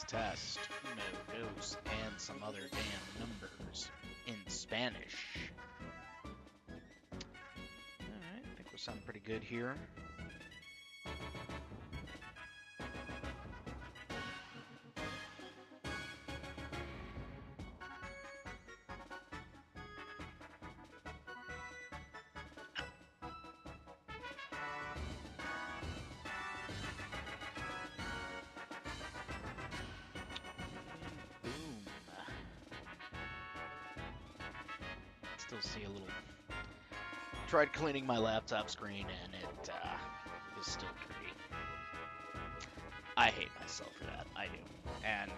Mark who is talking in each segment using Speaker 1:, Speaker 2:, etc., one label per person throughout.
Speaker 1: test, uno, dos, and some other damn numbers in Spanish. Alright, I think we're sounding pretty good here. Boom. Still see a little... Tried cleaning my laptop screen and it is still dirty. I hate myself for that. I do. And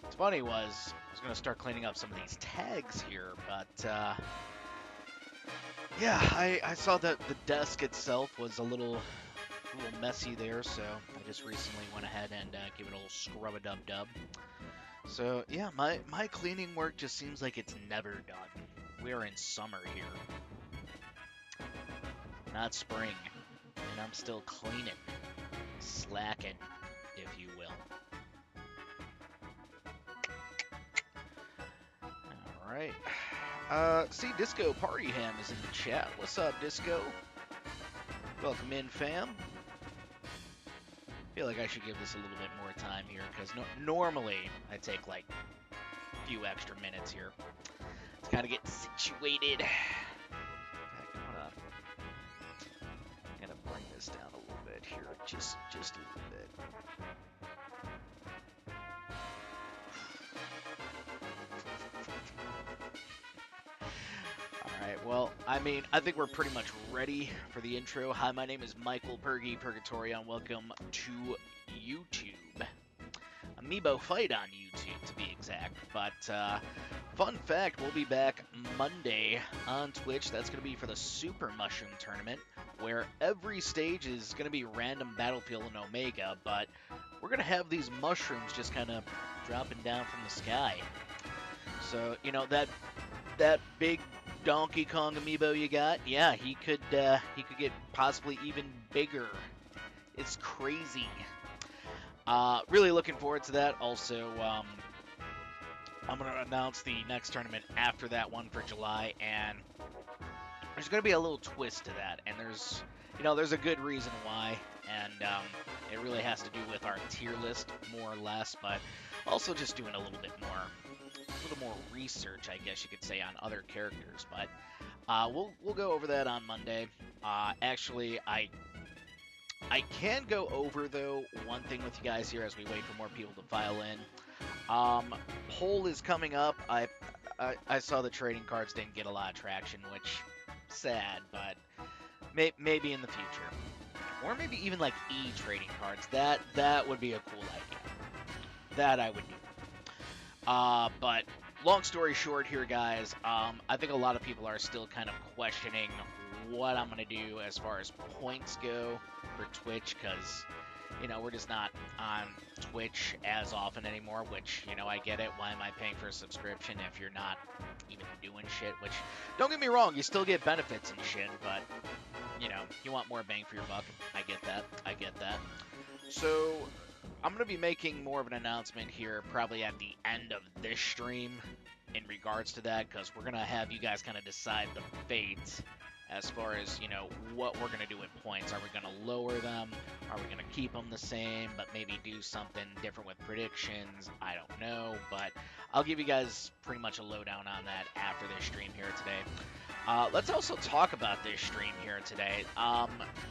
Speaker 1: what's funny was I was going to start cleaning up some of these tags here, but yeah, I saw that the desk itself was a little messy there, so I just recently went ahead and gave it a little scrub-a-dub-dub. So yeah, my cleaning work just seems like it's never done. We are in summer here, not spring, and I'm still cleaning, slacking, if you will. All right. See, Disco Party Ham is in the chat. What's up, Disco? Welcome in, fam. I feel like I should give this a little bit more time here, because normally I take like a few extra minutes here to kind of get situated. I'm gonna bring this down a little bit here, just a little bit. Alright, well, I mean, I think we're pretty much ready for the intro. Hi, my name is Michael Purgatorion. Welcome to YouTube. Amiibo Fight on YouTube, to be exact. But, fun fact, we'll be back Monday on Twitch. That's going to be for the Super Mushroom Tournament, where every stage is going to be random Battlefield and Omega, but we're going to have these mushrooms just kind of dropping down from the sky. So, you know, that big Donkey Kong amiibo you got, yeah, he could get possibly even bigger. It's crazy. Really looking forward to that. Also, I'm going to announce the next tournament after that one for July, and there's going to be a little twist to that, and there's a good reason why, and it really has to do with our tier list, more or less, but also just doing a little more research, I guess you could say, on other characters. But we'll go over that on Monday. Actually, I can go over, though, one thing with you guys here as we wait for more people to file in. Poll is coming up. I saw the trading cards didn't get a lot of traction, which sad, but maybe in the future, or maybe even like trading cards. That would be a cool idea. That I would do. But long story short here, guys, I think a lot of people are still kind of questioning what I'm going to do as far as points go for Twitch, because, you know, we're just not on Twitch as often anymore, which, you know, I get it. Why am I paying for a subscription if you're not even doing shit? Which, don't get me wrong, you still get benefits and shit, but, you know, you want more bang for your buck. I get that. So I'm going to be making more of an announcement here probably at the end of this stream in regards to that, because we're going to have you guys kind of decide the fate as far as, you know, what we're going to do with points. Are we going to lower them? Are we going to keep them the same, but maybe do something different with predictions? I don't know, but I'll give you guys pretty much a lowdown on that after this stream here today. Let's also talk about this stream here today.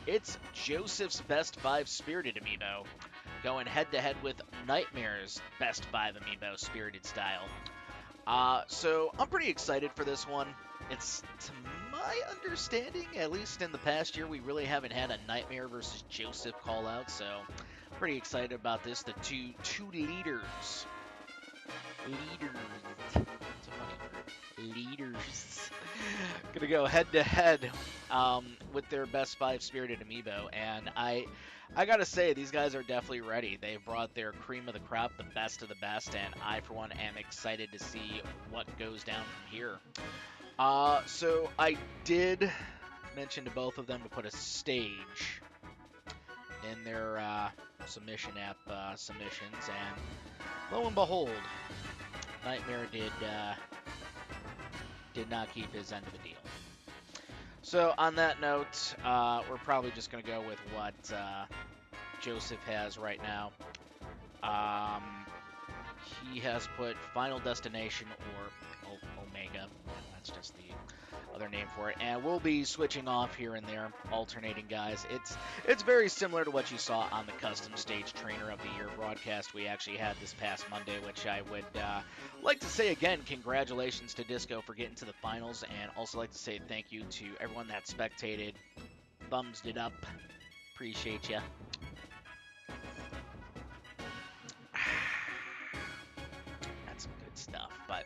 Speaker 1: It's Joseph's Best 5 Spirited Amiibo, going head-to-head with Nightmare's Best 5 Amiibo Spirited style. So I'm pretty excited for this one. It's, to my understanding, at least in the past year, we really haven't had a Nightmare versus Joseph call-out, so pretty excited about this. The two leaders. It's a funny word. Leaders. Gonna go head-to-head with their Best 5 Spirited Amiibo, and I gotta say, these guys are definitely ready. They've brought their cream of the crop, the best of the best, and I, for one, am excited to see what goes down from here. So I did mention to both of them to put a stage in their submission app submissions, and Lo and behold, Nightmare did not keep his end of the deal. So on that note, we're probably just going to go with what Joseph has right now. He has put Final Destination or Omega. That's just the other name for it. And we'll be switching off here and there, alternating guys. It's very similar to what you saw on the Custom Stage Trainer of the Year broadcast we actually had this past Monday, which I would like to say again, congratulations to Disco for getting to the finals, and also like to say thank you to everyone that spectated, thumbs it up, appreciate ya. That's some good stuff, but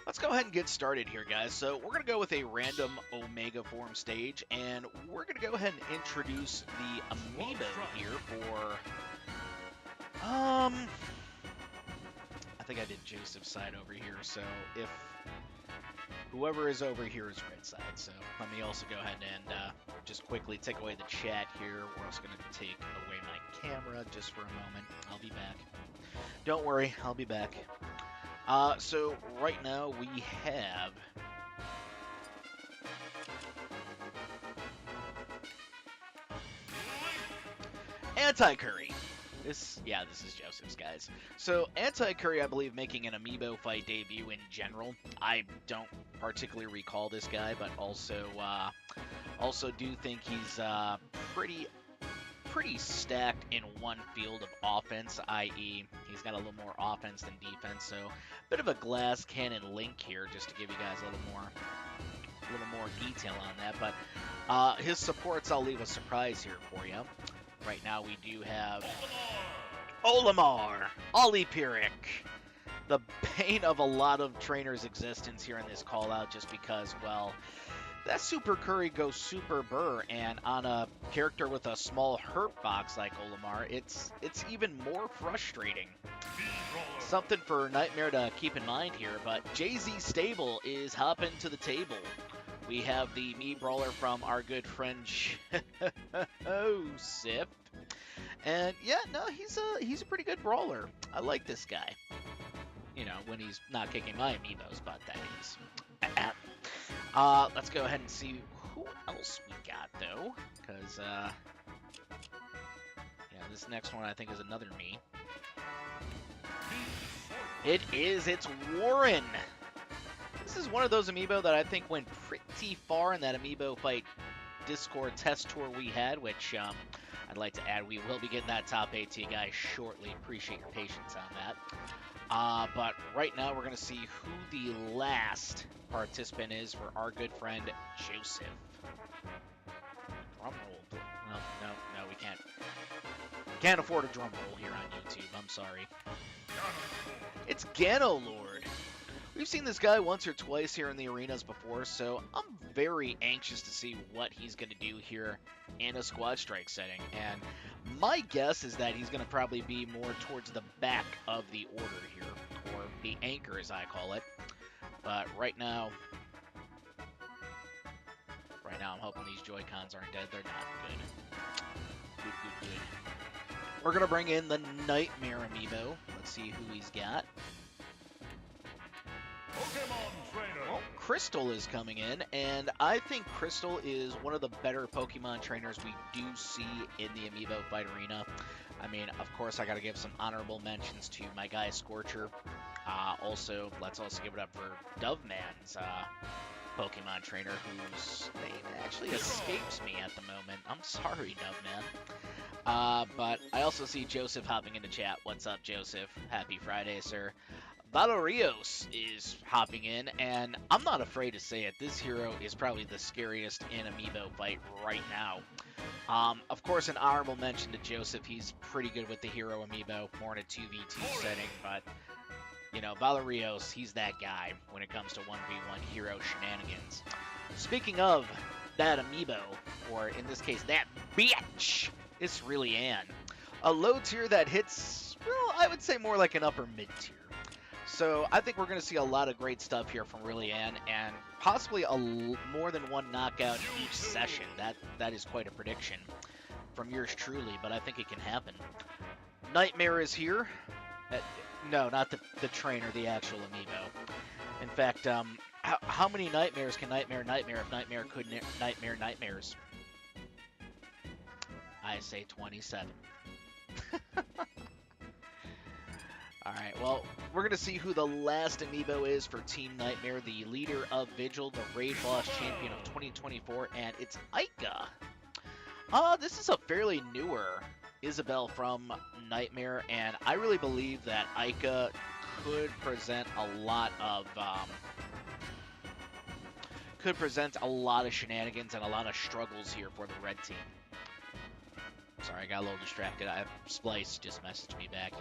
Speaker 1: let's go ahead and get started here, guys. So we're going to go with a random Omega form stage, and we're going to go ahead and introduce the Amiibo here for, I think I did Joseph's side over here, so if whoever is over here is red side, so let me also go ahead and just quickly take away the chat here. We're also going to take away my camera just for a moment. I'll be back. Don't worry, I'll be back. So right now we have Anti-Curry. This is Joseph's, guys. So Anti-Curry, I believe, making an Amiibo fight debut in general. I don't particularly recall this guy, but also do think he's pretty stacked in one field of offense, i.e. he's got a little more offense than defense, so a bit of a glass cannon Link here, just to give you guys a little more detail on that. But his supports, I'll leave a surprise here for you. Right now we do have Olimar, Ollie Pyrrhic, the bane of a lot of trainers' existence here in this call-out, just because, well, that Super Curry goes Super Burr, and on a character with a small hurt box like Olimar, it's even more frustrating. Something for Nightmare to keep in mind here, but Jay-Z Stable is hopping to the table. We have the Mii Brawler from our good friend Sif. And yeah, no, he's a pretty good brawler. I like this guy. You know, when he's not kicking my Amiibos, but that is. Let's go ahead and see who else we got, though. Because, yeah, this next one I think is another me. It's Warren. This is one of those Amiibo that I think went pretty far in that Amiibo Fight Discord test tour we had, which, I'd like to add, we will be getting that top 8 to you guys shortly. Appreciate your patience on that. But right now we're going to see who the last participant is for our good friend Joseph. Drum roll. No, we can't. Can't afford a drum roll here on YouTube. I'm sorry. It's Gano Lord. We've seen this guy once or twice here in the arenas before, so I'm very anxious to see what he's going to do here in a squad strike setting. And my guess is that he's going to probably be more towards the back of the order here, or the anchor as I call it. But right now I'm hoping these Joy-Cons aren't dead. They're not. Good. We're going to bring in the Nightmare Amiibo. Let's see who he's got. Well, Crystal is coming in, and I think Crystal is one of the better Pokemon trainers we do see in the Amiibo Fight Arena. I mean, of course, I got to give some honorable mentions to my guy Scorcher. Let's also give it up for Doveman's Pokemon trainer, whose name actually escapes me at the moment. I'm sorry, Doveman. But I also see Joseph hopping into chat. What's up, Joseph? Happy Friday, sir. Valerios is hopping in, and I'm not afraid to say it, this hero is probably the scariest in Amiibo Fight right now. Of course, an honorable mention to Joseph. He's pretty good with the hero Amiibo, more in a 2v2 setting, but, you know, Valerios, he's that guy when it comes to 1v1 hero shenanigans. Speaking of that Amiibo, or in this case, that bitch, it's really Ann. A low tier that hits, well, I would say more like an upper mid tier. So I think we're going to see a lot of great stuff here from Really Ann, and possibly more than one knockout each session. That is quite a prediction from yours truly, but I think it can happen. Nightmare is here. Uh, no, not the trainer, the actual amiibo. In fact, how many nightmares can Nightmare if Nightmare could Nightmare nightmares? I say 27. Alright, well, we're going to see who the last amiibo is for Team Nightmare, the leader of Vigil, the Raid Boss Champion of 2024, and it's Aika. This is a fairly newer Isabelle from Nightmare, and I really believe that Aika could present a lot of shenanigans and a lot of struggles here for the red team. Sorry, I got a little distracted. Splice just messaged me back.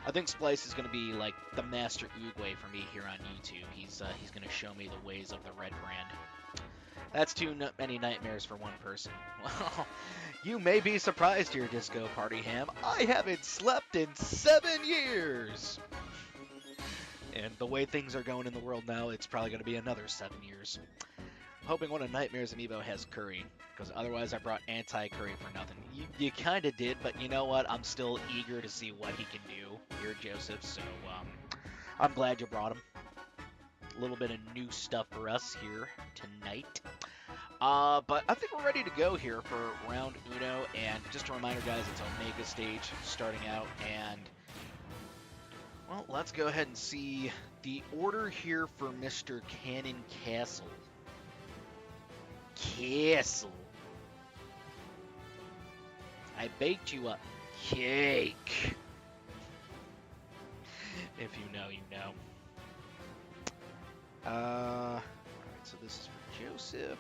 Speaker 1: I think Splice is going to be like the master Oogway for me here on YouTube. He's going to show me the ways of the red brand. That's too many nightmares for one person. Well, you may be surprised here, Disco Party Ham. I haven't slept in 7 years! And the way things are going in the world now, it's probably going to be another 7 years. I'm hoping one of Nightmare's amiibo has Curry, because otherwise I brought anti-Curry for nothing. You kind of did, but you know what? I'm still eager to see what he can do here, Joseph, so I'm glad you brought him. A little bit of new stuff for us here tonight. But I think we're ready to go here for round uno, and just a reminder, guys, it's Omega stage starting out, and well, let's go ahead and see the order here for Mr. Cannon Castle. I baked you a cake. If you know, you know. Alright, so this is for Joseph.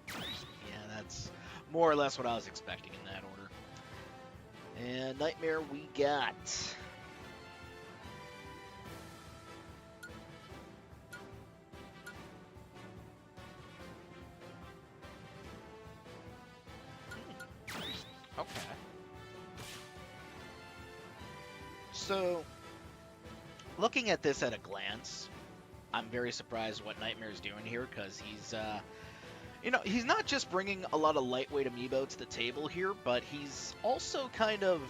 Speaker 1: Yeah, that's more or less what I was expecting in that order. And Nightmare we got. Okay. So, looking at this at a glance, I'm very surprised what Nightmare's doing here, because he's, he's not just bringing a lot of lightweight amiibo to the table here, but he's also kind of,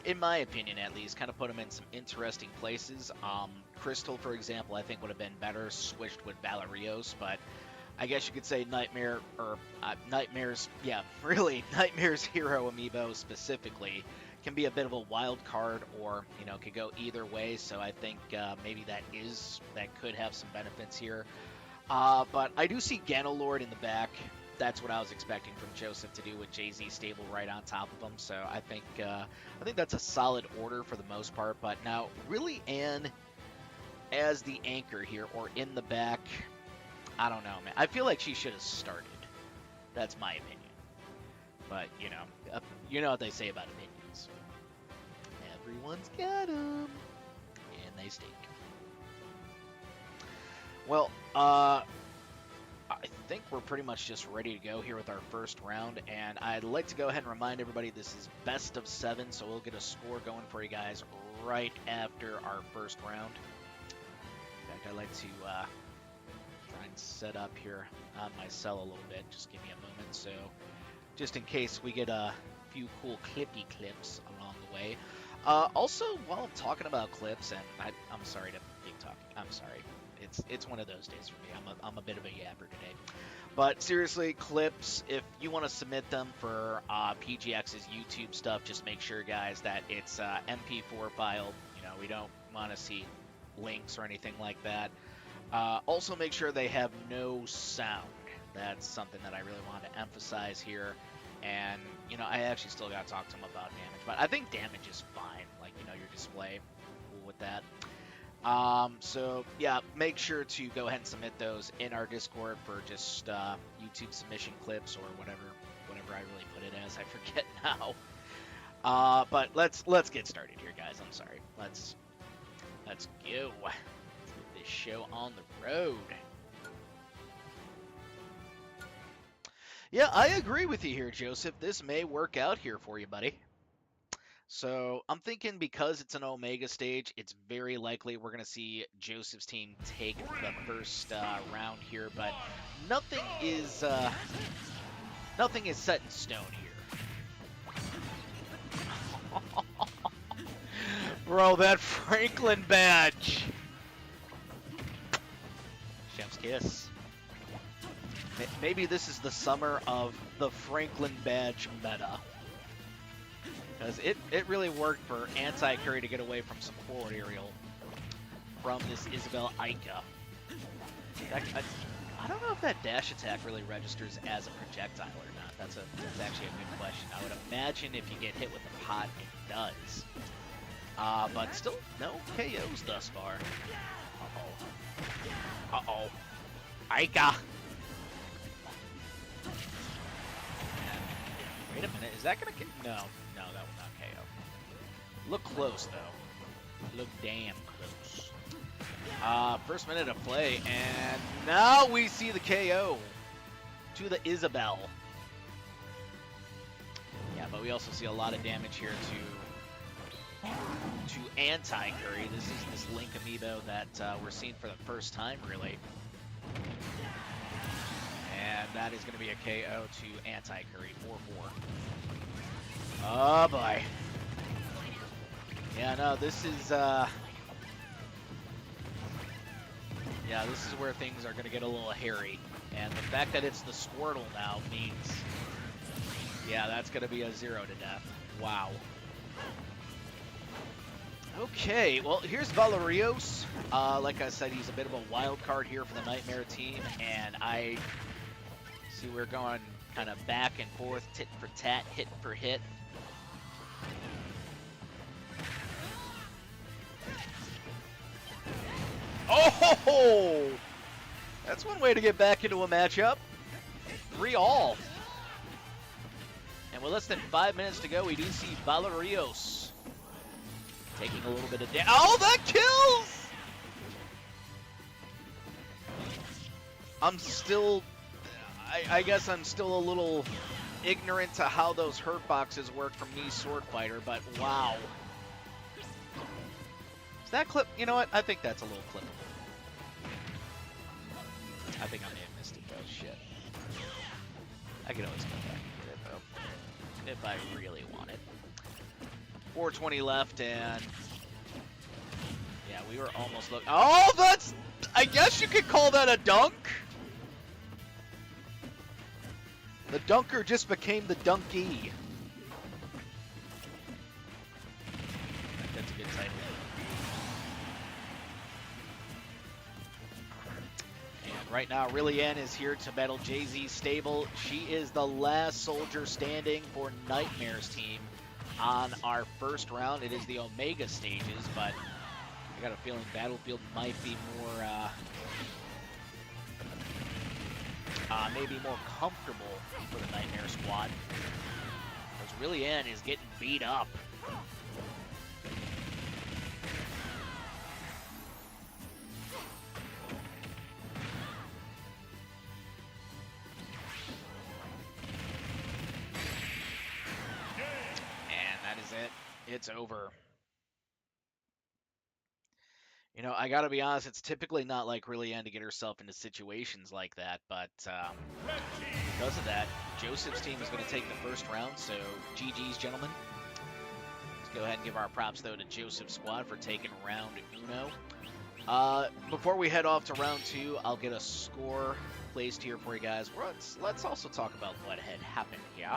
Speaker 1: in my opinion at least, kind of put him in some interesting places. Crystal, for example, I think would have been better switched with Valerios, but I guess you could say Nightmare's hero amiibo specifically can be a bit of a wild card, or, could go either way, so I think maybe that could have some benefits here. But I do see Ganolord in the back. That's what I was expecting from Joseph to do with Jay-Z stable right on top of him, so I think that's a solid order for the most part. But now, really Anne as the anchor here, or in the back, I don't know, man. I feel like she should have started. That's my opinion. But, you know what they say about opinions. Everyone's got them. And they stink. Well, I think we're pretty much just ready to go here with our first round. And I'd like to go ahead and remind everybody this is best of 7. So we'll get a score going for you guys right after our first round. In fact, I'd like to try and set up here on my cell a little bit. Just give me a moment, so just in case we get a few cool clippy clips along the way. Also, while I'm talking about clips, and I'm sorry to keep talking. I'm sorry. It's one of those days for me. I'm a bit of a yapper today. But seriously, clips, if you want to submit them for PGX's YouTube stuff, just make sure, guys, that it's MP4 filed. We don't want to see links or anything like that. Also, make sure they have no sound. That's something that I really want to emphasize here. And, I actually still got to talk to them about damage. But I think damage is fine. Like, your display, cool with that. So, yeah, make sure to go ahead and submit those in our Discord for just YouTube submission clips or whatever I really put it as. I forget now. But let's get started here, guys. I'm sorry. Let's go. This show on the road. Yeah, I agree with you here, Joseph. This may work out here for you, buddy. So I'm thinking because it's an Omega stage, it's very likely we're going to see Joseph's team take the first round here, but nothing is nothing is set in stone here. Bro, that Franklin badge. Chef's kiss. Maybe this is the summer of the Franklin badge meta. Because it really worked for Anti-Curry to get away from some forward aerial from this Isabel Aika. I don't know if that dash attack really registers as a projectile or not. That's actually a good question. I would imagine if you get hit with the pot, it does. But still, no KOs thus far. Uh-oh. Uh-oh. Aika! Wait a minute, is that gonna get... No, that will not KO. Look close, though. Look damn close. First minute of play, and now we see the KO to the Isabel. Yeah, but we also see a lot of damage here to Anti-Curry. This is this Link amiibo that we're seeing for the first time, really. And that is going to be a KO to Anti-Curry, 4-4. Oh, boy. Yeah, no, this is... Yeah, this is where things are going to get a little hairy. And the fact that it's the Squirtle now means... Yeah, that's going to be a 0 to death. Wow. Okay, well, here's Valerios. Like I said, he's a bit of a wild card here for the Nightmare team, and I see we're going kind of back and forth, tit for tat, hit for hit. Oh! That's one way to get back into a matchup. 3-all. And with less than 5 minutes to go, we do see Valerios taking a little bit of damage. Oh, that kills! I'm still... I guess I'm still a little ignorant to how those hurt boxes work from me, Sword Fighter, but wow. Is that clip? You know what? I think that's a little clippable. I think I may have missed it, though. Shit. I can always come back and get it, though, if I really want it. 4:20 left, and... Yeah, we were almost looking... Oh, that's... I guess you could call that a dunk? The dunker just became the donkey. That's a good title. And right now, Rillian is here to battle Jay-Z's stable. She is the last soldier standing for Nightmare's team on our first round. It is the Omega stages, but I got a feeling Battlefield might be more... maybe more comfortable for the Nightmare squad. Because Rillian is getting beat up. And that is it. It's over. You know, I gotta be honest, it's typically not like Rillian to get herself into situations like that, but because of that, Joseph's team is going to take the first round, so GG's, gentlemen. Let's go ahead and give our props, though, to Joseph's squad for taking round uno. Before we head off to round 2, I'll get a score placed here for you guys. Let's also talk about what had happened here.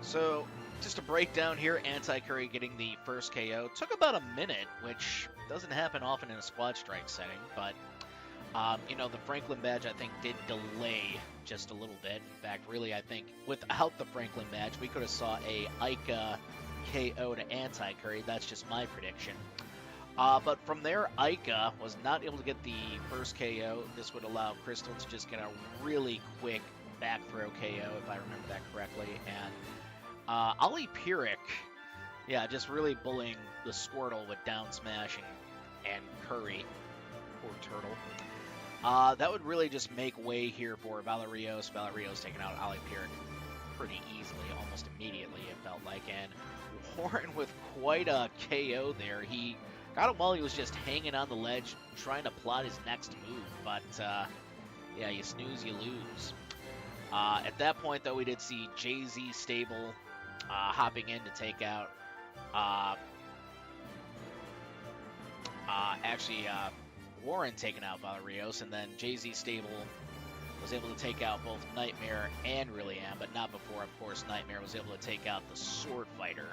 Speaker 1: So, just a breakdown here, Anti-Curry getting the first KO. Took about a minute, which doesn't happen often in a squad strike setting, but, you know, the Franklin badge, I think, did delay just a little bit. In fact, really, I think, without the Franklin badge, we could have saw a Aika KO to Anti-Curry. That's just my prediction. But from there, Aika was not able to get the first KO. This would allow Crystal to just get a really quick back throw KO, if I remember that correctly, and Ali Pyrrhic, yeah, just really bullying the Squirtle with down smash and Curry. Poor turtle. That would really just make way here for Valerios. Valerios taking out Ali Pyrrhic pretty easily, almost immediately, in felt like, and Warren with quite a KO there. He got him while he was just hanging on the ledge, trying to plot his next move, but yeah, you snooze, you lose. At that point, though, we did see Jay-Z stable hopping in to take out Warren taking out Valerios, and then Jay-Z stable was able to take out both Nightmare and Rillian, but not before, of course, Nightmare was able to take out the Sword Fighter.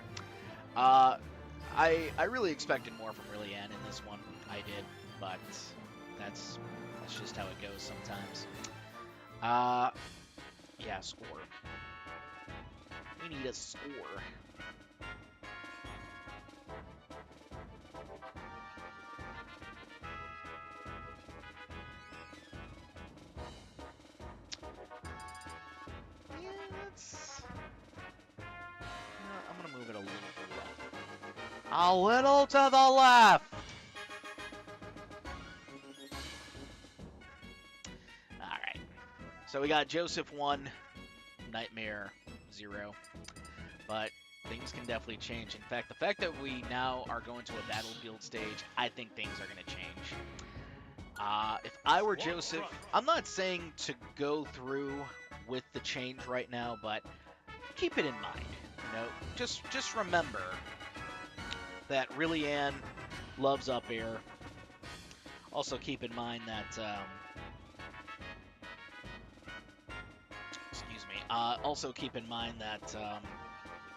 Speaker 1: I really expected more from Rillian in this one. I did, but that's just how it goes sometimes. Yeah, score. We need a score. Yeah, I'm gonna move it a little to the left. A little to the left! Alright. So we got Joseph 1, Nightmare 0. But things can definitely change. In fact, the fact that we now are going to a battlefield stage, I think things are going to change. If I were Joseph, I'm not saying to go through with the change right now, but keep it in mind. You know, just remember that Rillian loves up air. Also keep in mind that also keep in mind that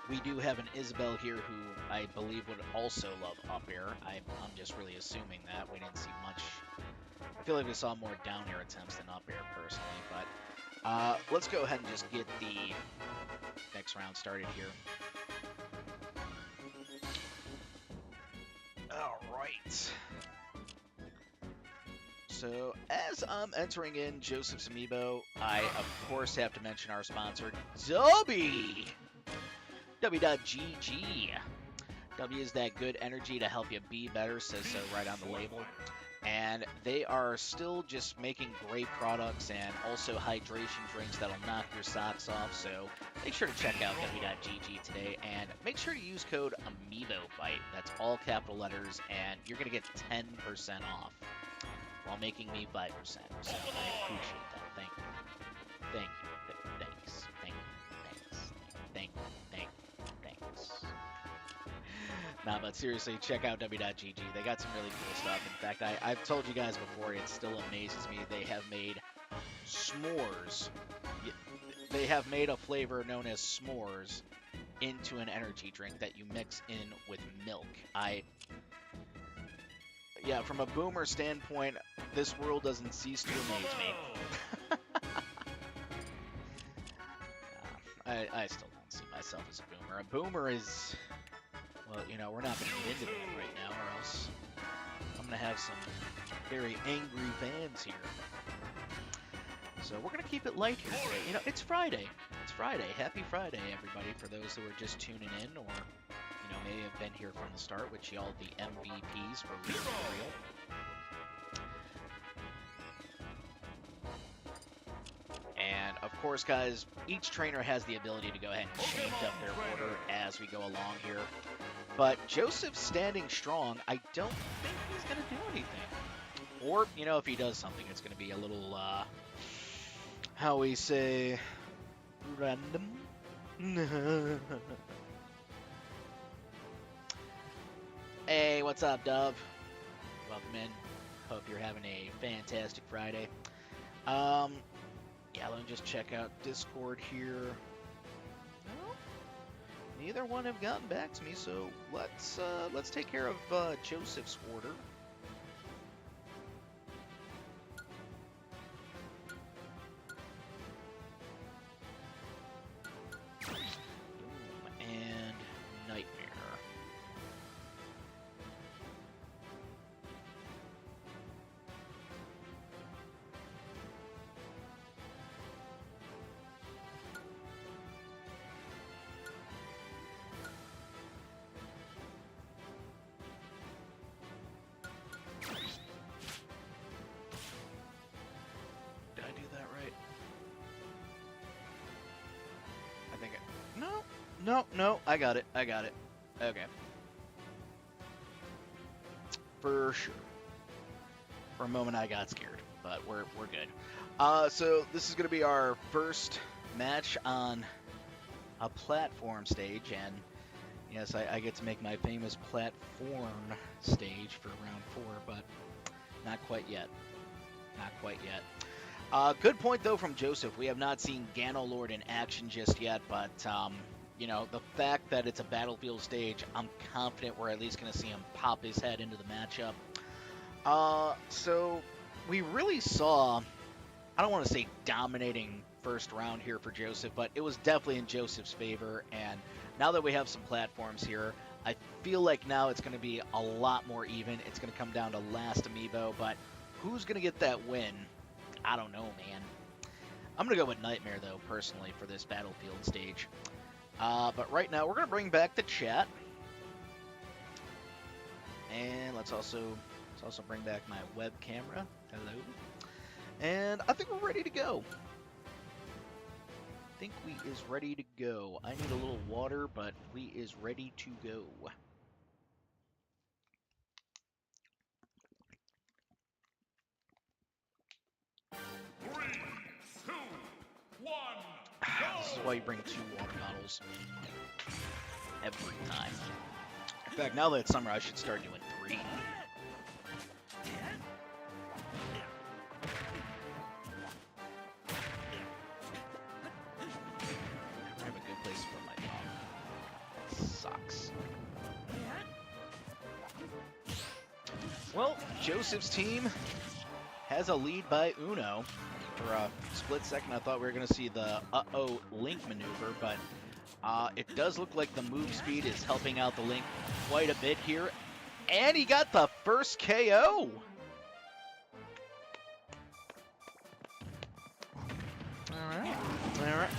Speaker 1: we do have an Isabel here who I believe would also love up air. I'm just really assuming that. We didn't see much. I feel like we saw more down air attempts than up air personally, but let's go ahead and just get the next round started here. All right. So, as I'm entering in Joseph's amiibo, I, of course, have to mention our sponsor, W! W.GG. W is that good energy to help you be better, says so right on the label. And they are still just making great products and also hydration drinks that'll knock your socks off. So make sure to check out W.GG today and make sure to use code AMIIBOFIGHT. That's all capital letters, and you're going to get 10% off while making me 5%. So I appreciate that. Thank you. Thank you. Thanks. Thank you. Thanks. Thanks. Nah, but seriously, check out W.GG. They got some really cool stuff. In fact, I've told you guys before, it still amazes me. They have made s'mores. They have made a flavor known as s'mores into an energy drink that you mix in with milk. Yeah, from a boomer standpoint, this world doesn't cease to amaze me. I still don't see myself as a boomer. A boomer is... Well, you know, we're not going to get into that right now, or else I'm going to have some very angry fans here. So we're going to keep it light here today. You know, it's Friday. It's Friday. Happy Friday, everybody, for those who are just tuning in or, you know, may have been here from the start, which y'all the MVPs for real. And, of course, guys, each trainer has the ability to go ahead and change up their order as we go along here. But Joseph's standing strong. I don't think he's going to do anything. Or, you know, if he does something, it's going to be a little, how we say, random. Hey, what's up, Dove? Welcome in. Hope you're having a fantastic Friday. Yeah, let me just check out Discord here. No, neither one have gotten back to me, so let's take care of Joseph's order. And Nightmare. No, I got it. Okay. For sure. For a moment, I got scared, but we're good. So this is going to be our first match on a platform stage, and yes, I get to make my famous platform stage for round 4, but not quite yet. Not quite yet. Good point, though, from Joseph. We have not seen Ganolord in action just yet, but, you know, the fact that it's a battlefield stage, I'm confident we're at least going to see him pop his head into the matchup. So we really saw, I don't want to say dominating first round here for Joseph, but it was definitely in Joseph's favor, and now that we have some platforms here, I feel like now it's going to be a lot more even. It's going to come down to last amiibo, but who's going to get that win? I don't know, man. I'm going to go with Nightmare, though, personally, for this battlefield stage. But right now, we're going to bring back the chat. And let's also bring back my web camera. Hello. And I think we're ready to go. I think we is ready to go. I need a little water, but we is ready to go. This is why you bring 2 water bottles every time. In fact, now that it's summer, I should start doing 3. I have a good place to put my dog. That sucks. Well, Joseph's team has a lead by Uno. For a split second, I thought we were going to see the uh-oh Link maneuver, but it does look like the move speed is helping out the Link quite a bit here. And he got the first KO! Alright.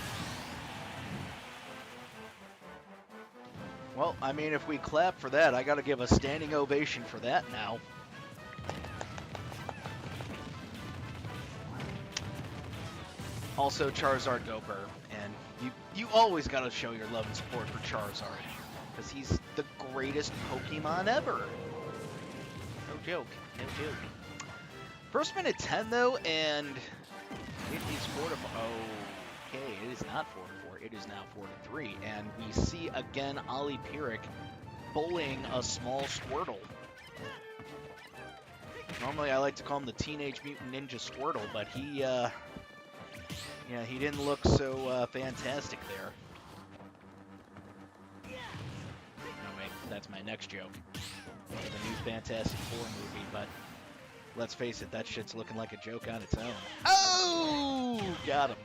Speaker 1: Well, I mean, if we clap for that, I got to give a standing ovation for that now. Also, Charizard Goper, and you always gotta show your love and support for Charizard, because he's the greatest Pokemon ever. No joke, no joke. First minute 10 though, and it is 4-4. Okay, it is not 4-4. It is now 4-3, and we see again Ollie Pyrrhic bullying a small Squirtle. Normally, I like to call him the Teenage Mutant Ninja Squirtle, but he yeah, he didn't look so fantastic there. No, wait, that's my next joke. For the new Fantastic Four movie, but let's face it, that shit's looking like a joke on its own. Oh! Got him.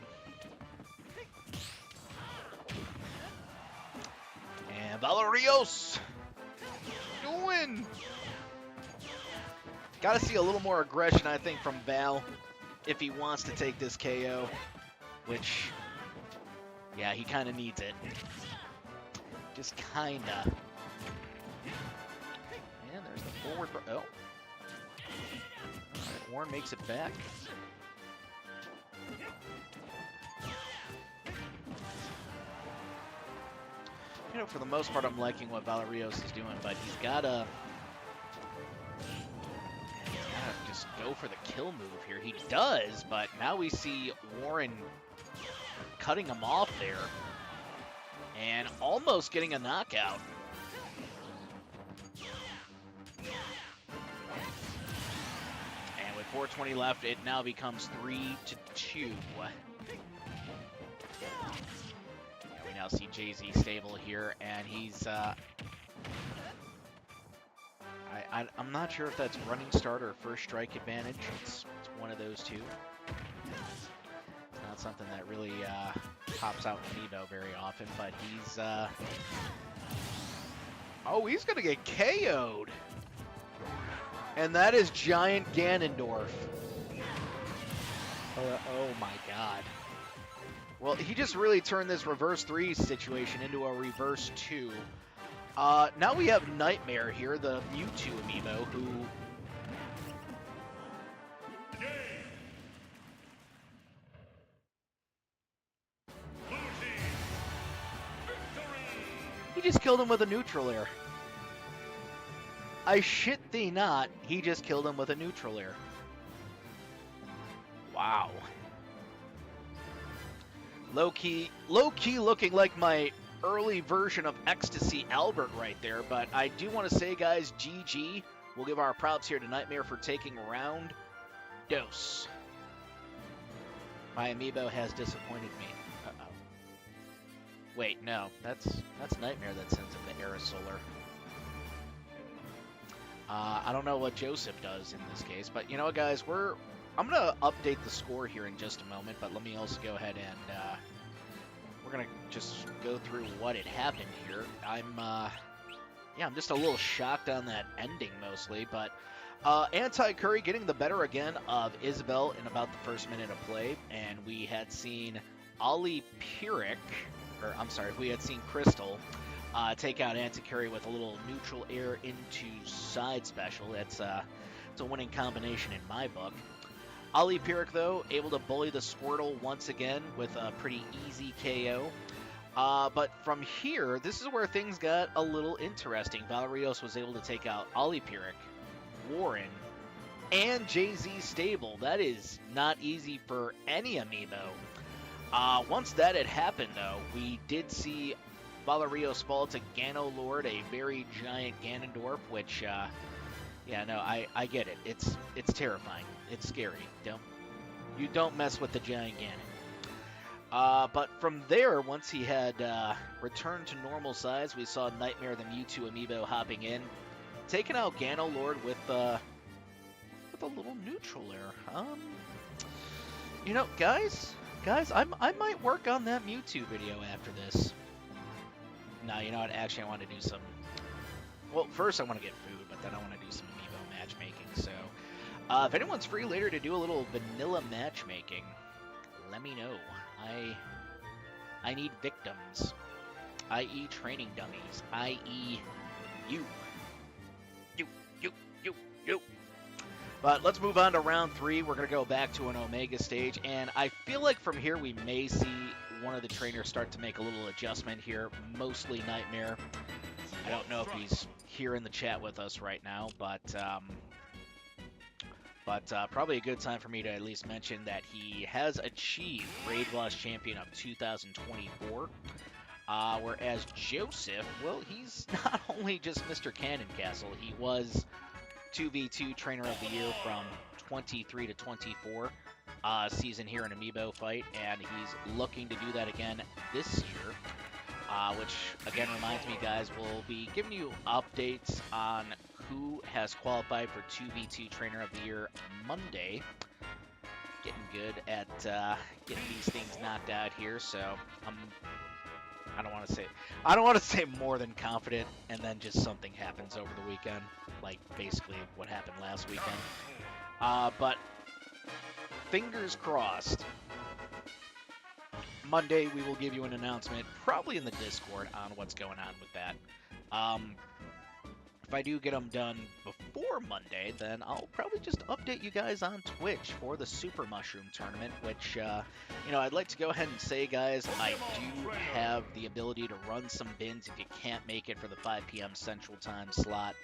Speaker 1: And Valerios! Doing! Gotta see a little more aggression, I think, from Val if he wants to take this KO. Which, yeah, he kind of needs it. Just kind of. And there's the forward. Oh. All right, Warren makes it back. You know, for the most part, I'm liking what Valerios is doing, but he's gotta just go for the kill move here. He does, but now we see Warren cutting him off there and almost getting a knockout. And with 4:20 left, it now becomes 3-2. We now see Jay-Z stable here, and he's I'm not sure if that's running start or first strike advantage. It's one of those two. It's not something that really pops out in Amiibo very often, but he's oh, he's gonna get KO'd. And that is Giant Ganondorf. Oh my god. Well, he just really turned this reverse 3 situation into a reverse 2. Now we have Nightmare here, the Mewtwo amiibo, who... just killed him with a neutral air. I shit thee not, he just killed him with a neutral air. Wow. Low-key looking like my early version of Ecstasy Albert right there, but I do want to say, guys, GG. We'll give our props here to Nightmare for taking round dose. My amiibo has disappointed me. Uh-oh. Wait, no, that's Nightmare that sends him the Aerosolar. I don't know what Joseph does in this case, but you know what, guys, I'm gonna update the score here in just a moment, but let me also go ahead and we're gonna just go through what had happened here. I'm just a little shocked on that ending mostly, but Anti-Curry getting the better again of Isabel in about the first minute of play, and we had seen we had seen Crystal take out Anti-Curry with a little neutral air into side special. It's a winning combination in my book. Ali Pyrrhic, though, able to bully the Squirtle once again with a pretty easy KO. But from here, this is where things got a little interesting. Valerios was able to take out Ali Pyrrhic, Warren, and JZ Stable. That is not easy for any amiibo. Once that had happened, though, we did see Valerios fall to Gano Lord, a very giant Ganondorf, which, I get it. It's terrifying. It's scary. You don't mess with the giant Ganon. But from there, once he had returned to normal size, we saw Nightmare the Mewtwo amiibo hopping in, taking out Gano Lord with a little neutral air. Guys, I might work on that Mewtwo video after this. No, you know what? Actually, I want to do some. Well, first I want to get food, but then I want to do some amiibo matchmaking. So, if anyone's free later to do a little vanilla matchmaking, let me know. I need victims, i.e. training dummies, i.e. you. But let's move on to round 3. We're going to go back to an Omega stage, and I feel like from here we may see one of the trainers start to make a little adjustment here, mostly Nightmare. I don't know if he's here in the chat with us right now, but probably a good time for me to at least mention that he has achieved Raid Boss Champion of 2024, whereas Joseph, well, he's not only just Mr. Cannon Castle, he was 2v2 Trainer of the Year from 23 to 24 season here in Amiibo Fight, and he's looking to do that again this year, which again reminds me, guys, we'll be giving you updates on who has qualified for 2v2 Trainer of the Year Monday. Getting good at getting these things knocked out here, so I don't want to say more than confident, and then just something happens over the weekend, like basically what happened last weekend. But fingers crossed. Monday we will give you an announcement, probably in the Discord, on what's going on with that. If I do get them done before Monday, then I'll probably just update you guys on Twitch for the Super Mushroom Tournament, which, I'd like to go ahead and say, guys, I do have the ability to run some bins if you can't make it for the 5 p.m. Central Time slot.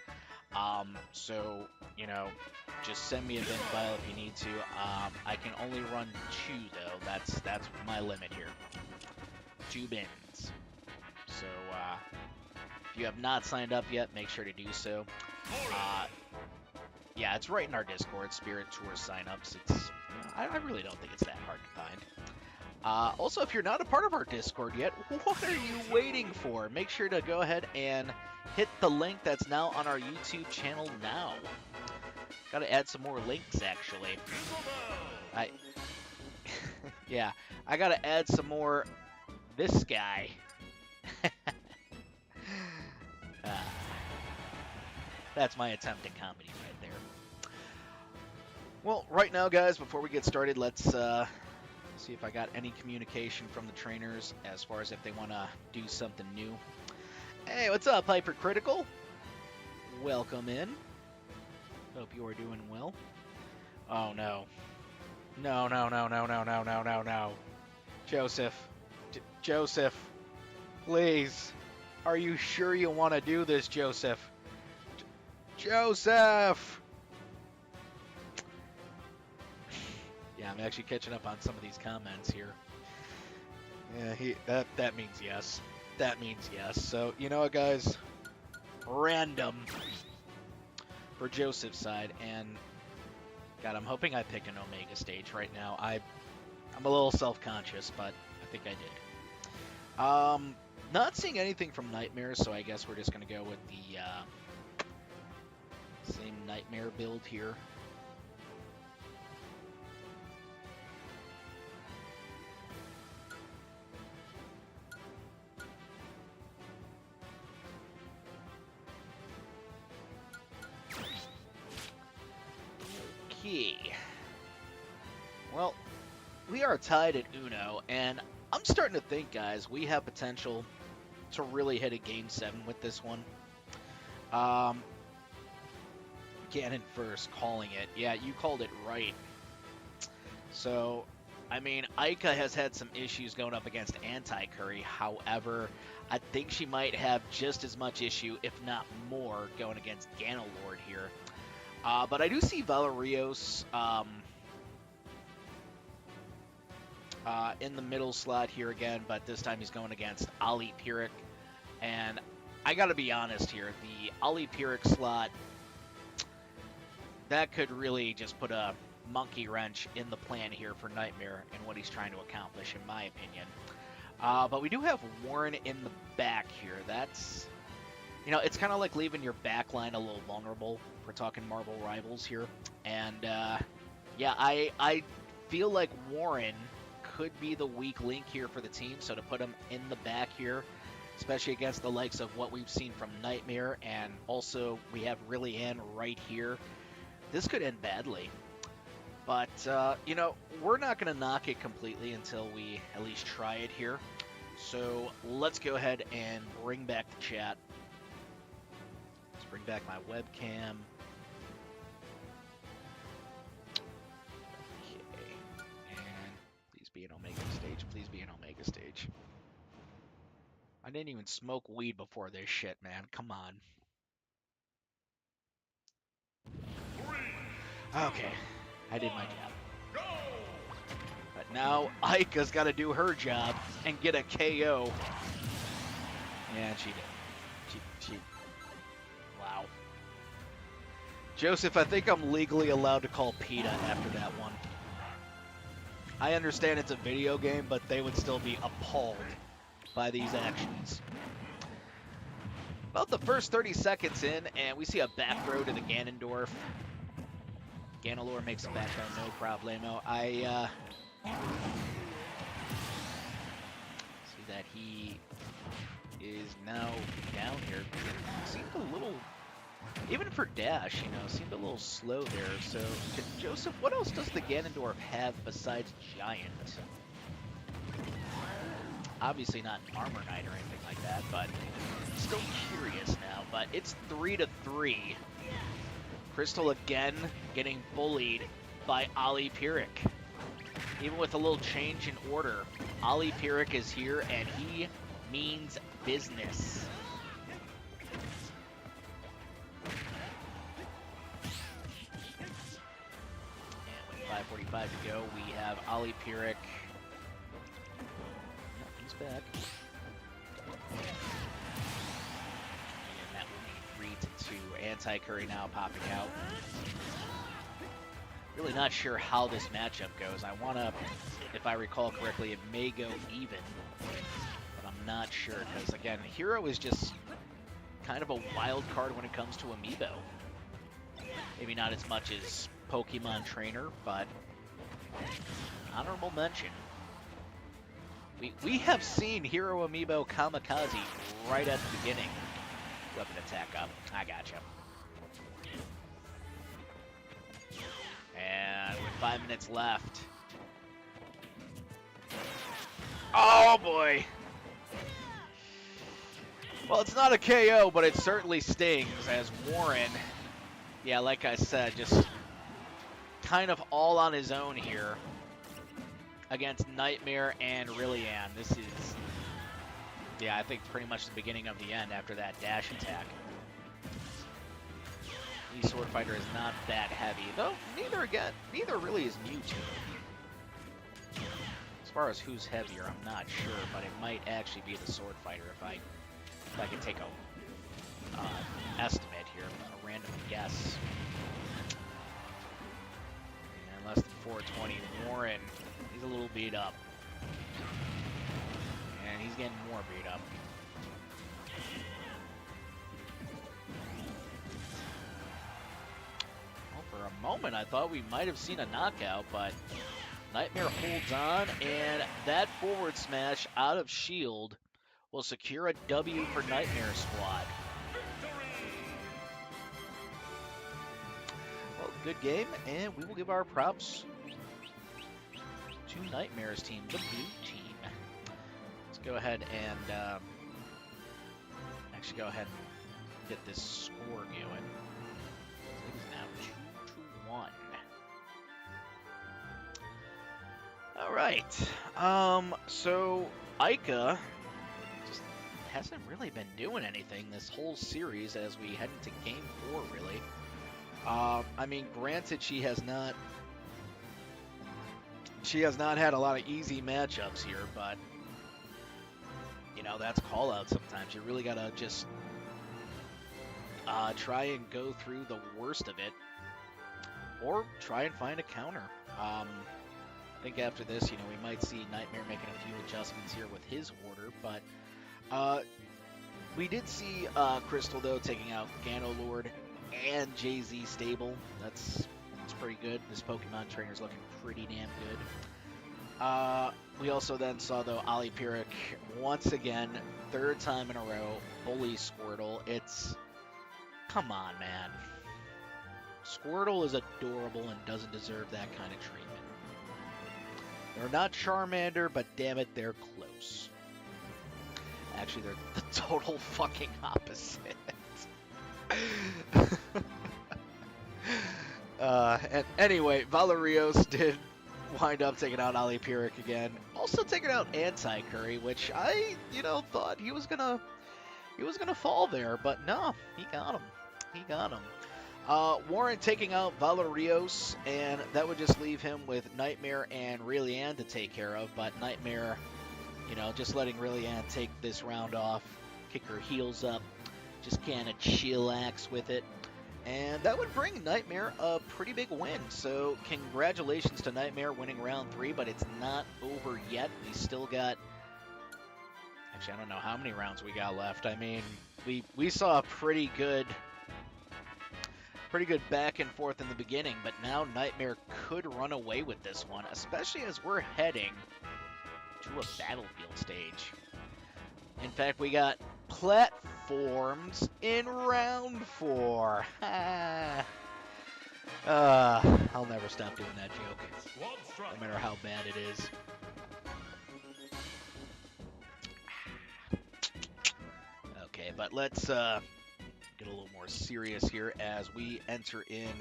Speaker 1: So, just send me a bin file if you need to. I can only run 2, though. That's my limit here. 2 bins. So, if you have not signed up yet, make sure to do so. Yeah, it's right in our Discord, Spirit Tour signups. I really don't think it's that hard to find. Also, if you're not a part of our Discord yet, what are you waiting for? Make sure to go ahead and hit the link that's now on our YouTube channel now. Gotta add some more links, actually. Yeah, I gotta add some more this guy. That's my attempt at comedy right there. Well, right now, guys, before we get started, let's see if I got any communication from the trainers as far as if they want to do something new. Hey, what's up, Hypercritical? Welcome in. Hope you are doing well. Oh, no. No. Joseph. Joseph. Please. Are you sure you want to do this, Joseph? Joseph! Yeah, I'm actually catching up on some of these comments here. Yeah, that means yes. That means yes. So, you know what, guys? Random for Joseph's side, and God, I'm hoping I pick an Omega stage right now. I'm a little self-conscious, but I think I did. Not seeing anything from Nightmare, so I guess we're just gonna go with the same Nightmare build here. Okay. Well, we are tied at Uno, and I'm starting to think, guys, we have potential to really hit a Game 7 with this one. Ganon first, calling it. Yeah, you called it right. So, I mean, Aika has had some issues going up against Anti-Curry. However, I think she might have just as much issue, if not more, going against Ganondorf here. But I do see Valerios in the middle slot here again, but this time he's going against Ali Pyrrhic. And I gotta be honest here, the Ali Pyrrhic slot, that could really just put a monkey wrench in the plan here for Nightmare and what he's trying to accomplish, in my opinion. But we do have Warren in the back here. That's, you know, it's kind of like leaving your back line a little vulnerable. We're talking Marvel Rivals here. And, yeah, I feel like Warren could be the weak link here for the team. So to put him in the back here, especially against the likes of what we've seen from Nightmare, and also we have Rillian right here, this could end badly. But, you know, we're not going to knock it completely until we at least try it here. So let's go ahead and bring back the chat. Let's bring back my webcam. Okay. And please be an Omega stage. Please be an Omega stage. I didn't even smoke weed before this shit, man. Come on. Okay. I did my job. But now Aika's got to do her job and get a KO. Yeah, she did. She. Wow. Joseph, I think I'm legally allowed to call PETA after that one. I understand it's a video game, but they would still be appalled by these actions. About the first 30 seconds in, and we see a back throw to the Ganondorf. Ganondorf makes a back throw, no problemo. I see that he is now down here. Seemed a little, even for dash, you know, seemed a little slow there. So, Joseph, what else does the Ganondorf have besides Giant? Obviously not an Armor Knight or anything like that, but still curious now. But it's 3-3. Crystal again getting bullied by Ali Pyrrhic. Even with a little change in order, Ali Pyrrhic is here and he means business. And with 5:45 to go, we have Ali Pyrrhic. He's back. And that will be 3-2. Anti-Curry now popping out. Really not sure how this matchup goes. I want to, if I recall correctly, it may go even, but I'm not sure because, again, Hero is just kind of a wild card when it comes to Amiibo. Maybe not as much as Pokemon Trainer, but honorable mention. We have seen Hero Amiibo Kamikaze right at the beginning. Weapon attack up. I gotcha. And with 5 minutes left. Oh boy! Well, it's not a KO, but it certainly stings as Warren, yeah, like I said, just kind of all on his own here against Nightmare and Rillian. This is Yeah, I think pretty much the beginning of the end after that dash attack. The Sword Fighter is not that heavy, though neither really is Mewtwo. As far as who's heavier, I'm not sure, but it might actually be the Sword Fighter if I could take a estimate here, a random guess. And less than 420, Warren, he's a little beat up. And he's getting more beat up. Well, for a moment, I thought we might have seen a knockout, but Nightmare holds on, and that forward smash out of shield will secure a W for Nightmare Squad. Well, good game, and we will give our props to Nightmare's team, the blue team. Let's go ahead and actually go ahead and get this score going. It is now 2-1. All right. So Ica just hasn't really been doing anything this whole series as we head into Game 4, really. I mean, granted, she has not had a lot of easy matchups here, but you know, that's Callout sometimes. You really gotta just try and go through the worst of it, or try and find a counter. I think after this, you know, we might see Nightmare making a few adjustments here with his order, but we did see Crystal, though, taking out Ganolord and Jay-Z stable. That's pretty good. This Pokemon trainer's looking pretty damn good. We also then saw, though, Ollie Pyrrhic once again, third time in a row, bully Squirtle. Come on, man. Squirtle is adorable and doesn't deserve that kind of treatment. They're not Charmander, but damn it, they're close. Actually, they're the total fucking opposite. And anyway, Valerios did wind up taking out Ollie Pyrrhic again. Also taking out Anti-Curry, which I, you know, thought he was gonna fall there, but no, he got him. He got him. Warren taking out Valerios, and that would just leave him with Nightmare and Reliant to take care of, but Nightmare, you know, just letting Reliant take this round off, kick her heels up, just kind of chillax with it. And that would bring Nightmare a pretty big win. So congratulations to Nightmare winning round 3, but it's not over yet. We still got... Actually, I don't know how many rounds we got left. I mean, we saw a pretty good back and forth in the beginning, but now Nightmare could run away with this one, especially as we're heading to a battlefield stage. In fact, we got platforms in round 4. I'll never stop doing that joke, no matter how bad it is. Okay, but let's get a little more serious here as we enter in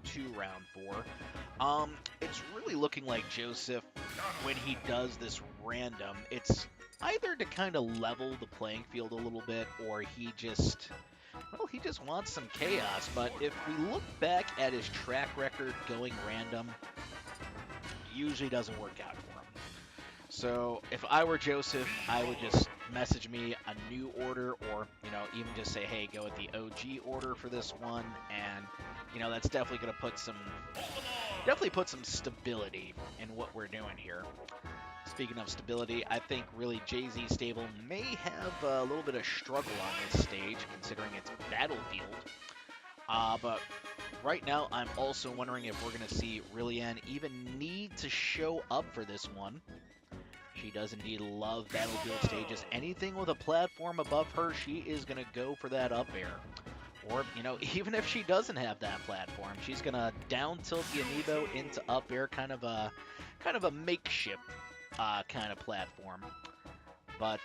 Speaker 1: to round 4. It's really looking like Joseph, when he does this random, it's either to kind of level the playing field a little bit, or he just wants some chaos. But if we look back at his track record going random, it usually doesn't work out for him. So if I were Joseph, I would just message me a new order, or, you know, even just say, hey, go with the OG order for this one, and, you know, that's definitely going to put some stability in what we're doing here. Speaking of stability, I think really Jay-Z stable may have a little bit of struggle on this stage, considering it's battlefield. But right now, I'm also wondering if we're going to see Rillian even need to show up for this one. She does indeed love battlefield stages. Anything with a platform above her, she is going to go for that up air. Or, you know, even if she doesn't have that platform, she's going to down tilt the amiibo into up air, kind of a makeshift kind of platform. But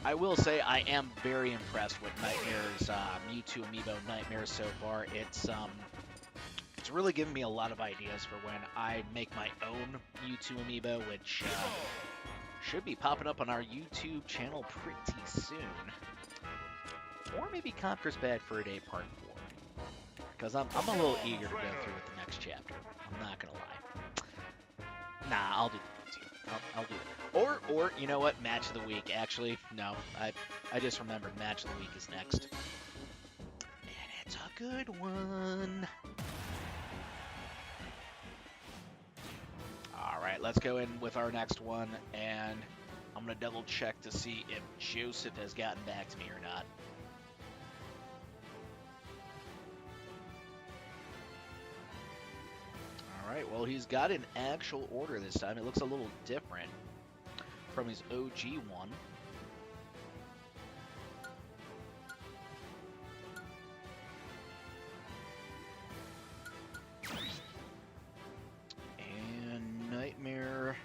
Speaker 1: I will say I am very impressed with Nightmare's Mewtwo amiibo Nightmare so far. It's really given me a lot of ideas for when I make my own Mewtwo amiibo, which should be popping up on our YouTube channel pretty soon. Or maybe Conquer's Bad Fur Day Part 4. Because I'm a little eager to go through with the next chapter. I'm not going to lie. Nah, I'll do the YouTube. I'll do it. Or, you know what? Match of the Week. Actually, no. I just remembered Match of the Week is next. And it's a good one. Alright, let's go in with our next one. And I'm going to double check to see if Joseph has gotten back to me or not. Alright, well, he's got an actual order this time. It looks a little different from his OG one. And Nightmare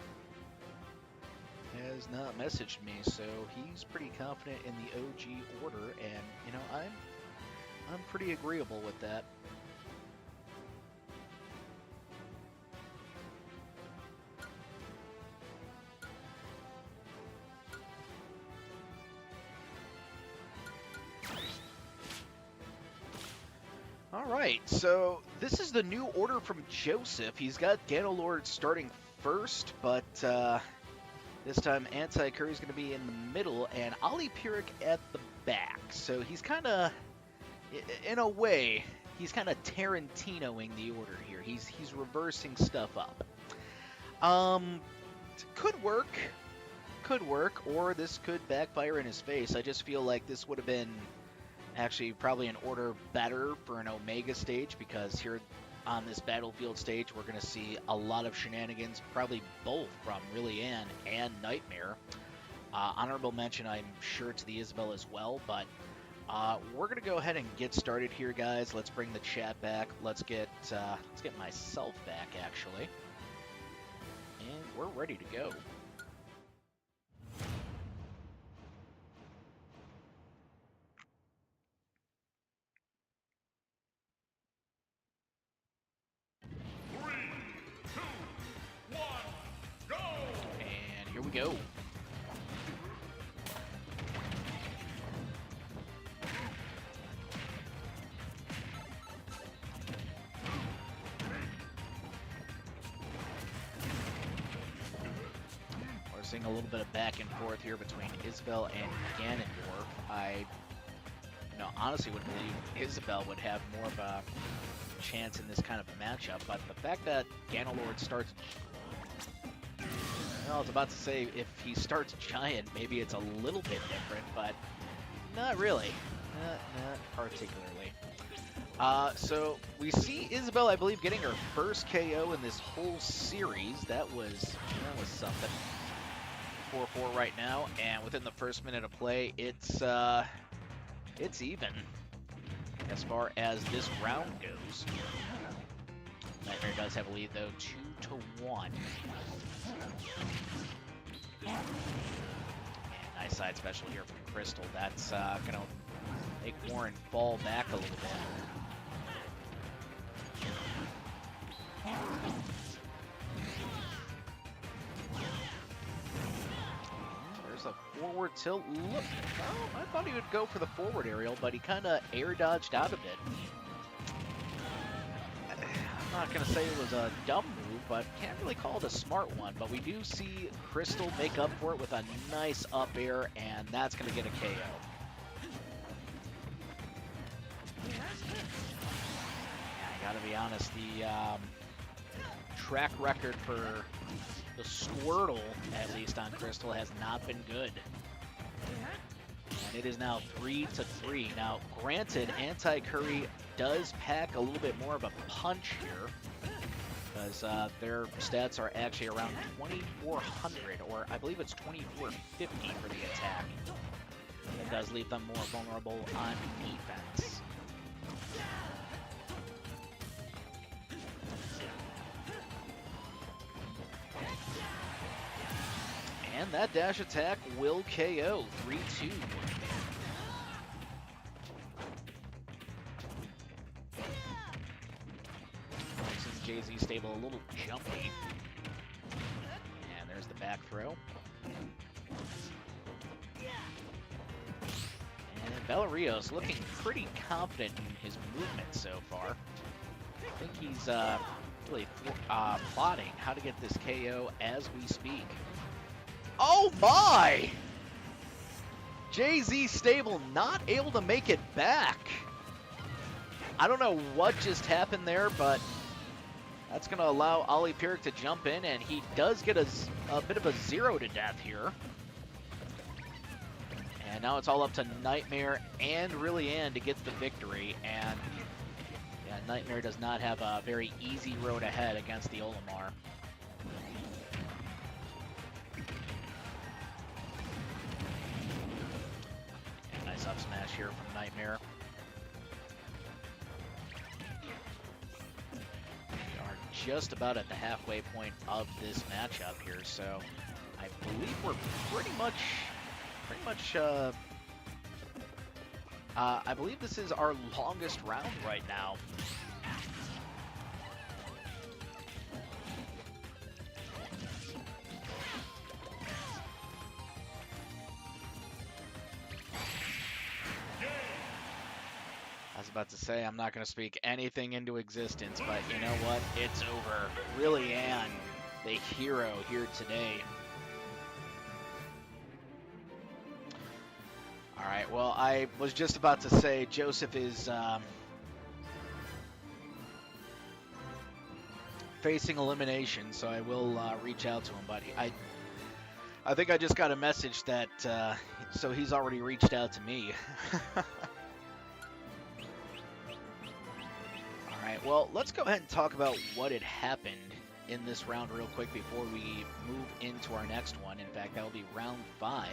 Speaker 1: has not messaged me, so he's pretty confident in the OG order, and, you know, I'm pretty agreeable with that. Alright, so this is the new order from Joseph. He's got Ganolord starting first, but this time Anti-Curry's going to be in the middle, and Ali Pyrrhic at the back. So he's kind of, in a way, he's kind of Tarantinoing the order here. He's reversing stuff up. Could work, or this could backfire in his face. I just feel like this would have been actually probably an order better for an Omega stage, because here on this Battlefield stage we're going to see a lot of shenanigans, probably both from Really Ann and Nightmare. Honorable mention, I'm sure, to the Isabel as well, but we're going to go ahead and get started here, guys. Let's bring the chat back. Let's get myself back, actually. And we're ready to go. Go. We're seeing a little bit of back and forth here between Isabel and Ganondorf. I honestly would believe Isabel would have more of a chance in this kind of a matchup, but the fact that Ganondorf starts... I was about to say, if he starts Giant, maybe it's a little bit different, but not really. Not particularly. So we see Isabel, I believe, getting her first KO in this whole series. That was something. 4-4 right now, and within the first minute of play, it's even as far as this round goes. Nightmare does have a lead, though, 2-1. And nice side special here from Crystal. That's going to make Warren fall back a little bit. There's a forward tilt. Look, oh, I thought he would go for the forward aerial, but he kind of air dodged out of it. I'm not going to say it was a dumb move, but can't really call it a smart one. But we do see Crystal make up for it with a nice up air, and that's going to get a KO. Yeah, I got to be honest, the track record for the Squirtle, at least on Crystal, has not been good. And it is now 3-3. Now, granted, Anti-Curry does pack a little bit more of a punch here, because their stats are actually around 2,400, or I believe it's 2,450 for the attack. It does leave them more vulnerable on defense. And that dash attack will KO 3-2. Jay-Z stable a little jumpy. And there's the back throw. Valerios looking pretty confident in his movement so far. I think he's really plotting how to get this KO as we speak. Oh my! JZ Stable not able to make it back. I don't know what just happened there, but that's going to allow Ollie Pierrick to jump in, and he does get a bit of a 0 to death here. And now it's all up to Nightmare and Really Ann to get the victory, and yeah, Nightmare does not have a very easy road ahead against the Olimar. And nice up smash here from Nightmare. Just about at the halfway point of this matchup here, so I believe we're pretty much, I believe this is our longest round right now. I was about to say I'm not going to speak anything into existence, but you know what? It's over. Really Ann, the hero here today. All right, well, I was just about to say Joseph is facing elimination, so I will reach out to him, but I think I just got a message that, so he's already reached out to me. Alright, well, let's go ahead and talk about what had happened in this round real quick before we move into our next one. In fact, that will be round 5.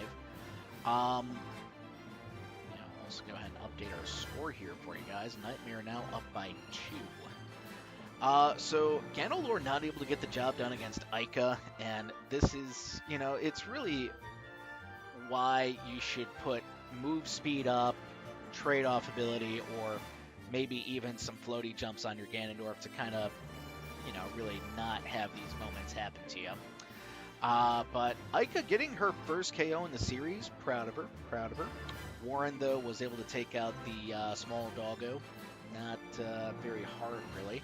Speaker 1: Let's go ahead and update our score here for you guys. Nightmare now up by 2. So Ganondorf not able to get the job done against Ica, and this is, it's really why you should put move speed up, trade-off ability, or maybe even some floaty jumps on your Ganondorf to kind of, really not have these moments happen to you. But Ica getting her first KO in the series, proud of her. Warren, though, was able to take out the small doggo. Not very hard, really.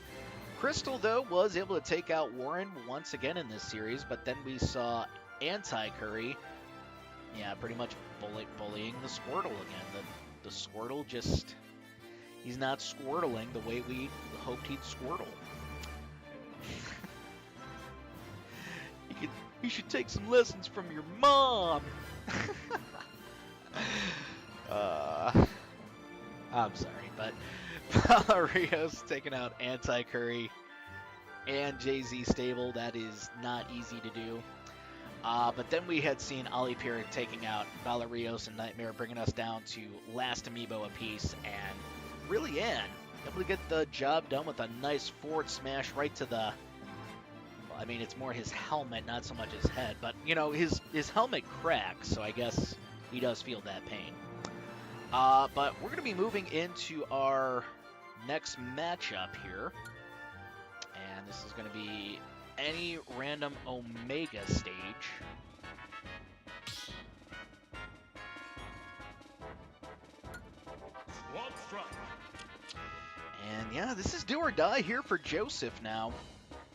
Speaker 1: Crystal, though, was able to take out Warren once again in this series, but then we saw Anti-Curry, pretty much bullying the Squirtle again. The Squirtle just... He's not squirtling the way we hoped he'd squirtle. You should take some lessons from your mom. I'm sorry, but Valerios taking out Anti-Curry and JZ Stable. That is not easy to do. But then we had seen Ollie Pierrick taking out Valerios and Nightmare, bringing us down to last amiibo apiece, and Really Ann able to get the job done with a nice forward smash right to the... Well, I mean, it's more his helmet, not so much his head, but, his helmet cracks, so I guess he does feel that pain. But we're going to be moving into our next matchup here, and this is going to be any random Omega stage. And yeah, this is do or die here for Joseph now.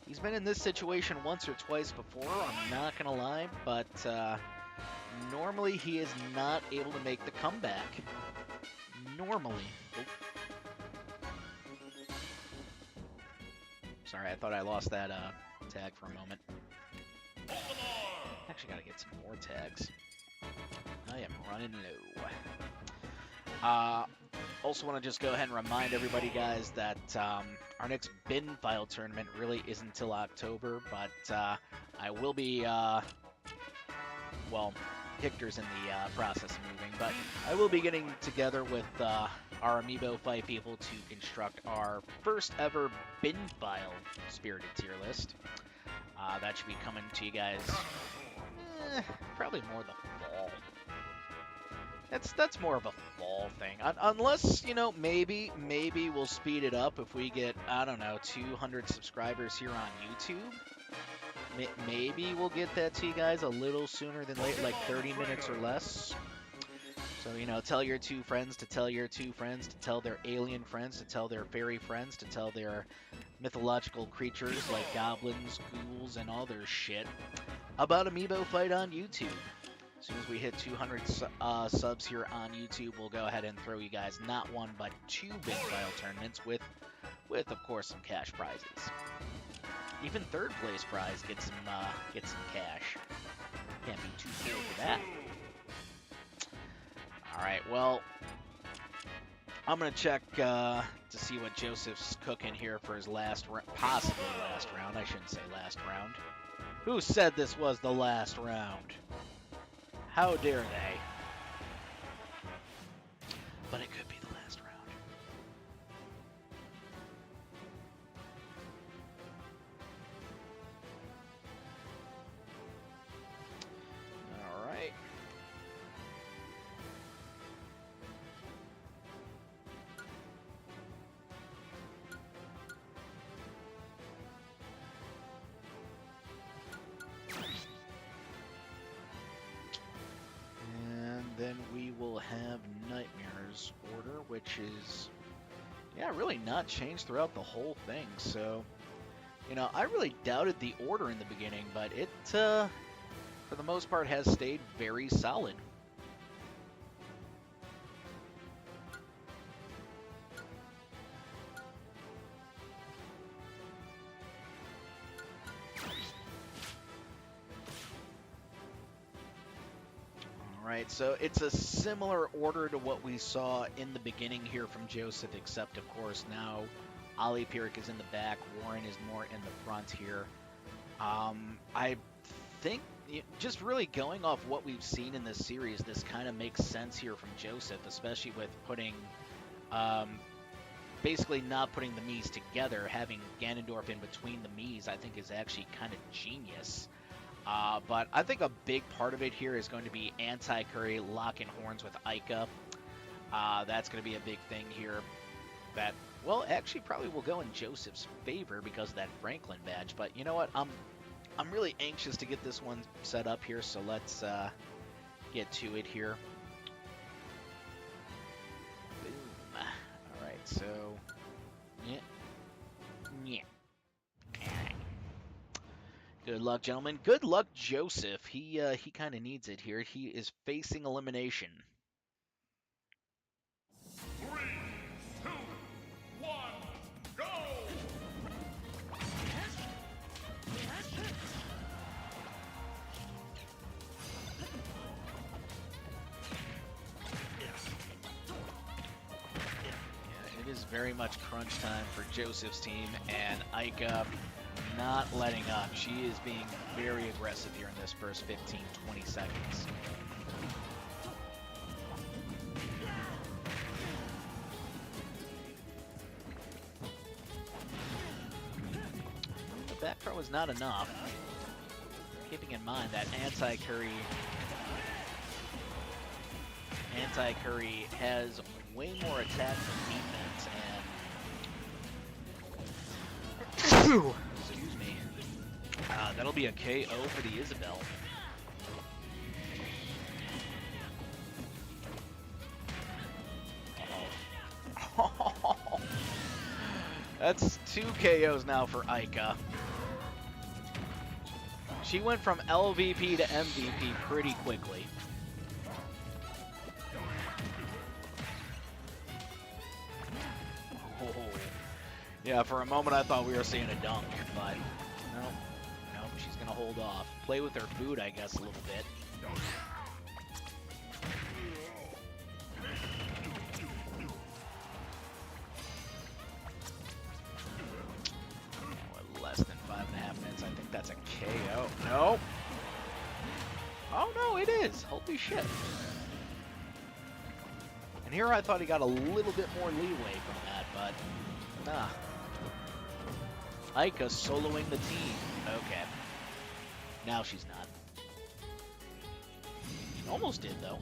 Speaker 1: He's been in this situation once or twice before, I'm not going to lie, but normally he is not able to make the comeback. Normally. Oh. Sorry, I thought I lost that tag for a moment. Actually got to get some more tags. I am running low. Also want to just go ahead and remind everybody, guys, that our next bin file tournament really isn't until October, but I will be, well, Hector's in the process of moving, but I will be getting together with our Amiibo Fight people to construct our first ever bin file spirited tier list. That should be coming to you guys probably more the fall. That's more of a fall thing. Unless, maybe we'll speed it up if we get, I don't know, 200 subscribers here on YouTube. Maybe we'll get that to you guys a little sooner than later, like 30 minutes or less. So, you know, tell your two friends to tell your two friends to tell their alien friends to tell their fairy friends to tell their mythological creatures like goblins, ghouls, and all their shit about Amiibo Fight on YouTube. As soon as we hit 200 subs here on YouTube, we'll go ahead and throw you guys not one but two big file tournaments with of course some cash prizes. Even third place prize gets some cash. Can't be too poor for that. All right, well, I'm gonna check to see what Joseph's cooking here for his possibly last round. I shouldn't say last round. Who said this was the last round? How dare they? But it could be the last round. All right. Then we will have Nightmare's order, which is, yeah, really not changed throughout the whole thing. So, you know, I really doubted the order in the beginning, but it, for the most part, has stayed very solid. Right, so it's a similar order to what we saw in the beginning here from Joseph, except of course now Ali Pirik is in the back, Warren is more in the front here. I think just really going off what we've seen in this series, this kind of makes sense here from Joseph, especially with putting, basically not putting the Miis together, having Ganondorf in between the Miis, I think is actually kind of genius. But I think a big part of it here is going to be Anti-Curry locking horns with Ica. That's going to be a big thing here. That, well, actually probably will go in Joseph's favor because of that Franklin badge. But you know what? I'm really anxious to get this one set up here, so let's get to it here. Boom. All right, so yeah. Good luck, gentlemen. Good luck, Joseph. He kind of needs it here. He is facing elimination.
Speaker 2: 3, 2, 1, go!
Speaker 1: Yeah, it is very much crunch time for Joseph's team, and Ica not letting up. She is being very aggressive here in this first 15-20 seconds. The back throw is not enough. Keeping in mind that Anti-Curry has way more attack than defense, and that'll be a KO for the Isabel. Uh-oh. That's 2 KOs now for Ica. She went from LVP to MVP pretty quickly. Oh. Yeah, for a moment I thought we were seeing a dunk, but no. She's going to hold off. Play with her food, I guess, a little bit. Less than 5.5 minutes. I think that's a KO. No. Oh, no, it is. Holy shit. And here I thought he got a little bit more leeway from that, but nah. Ica soloing the team. Okay. Now she's not. She almost did, though.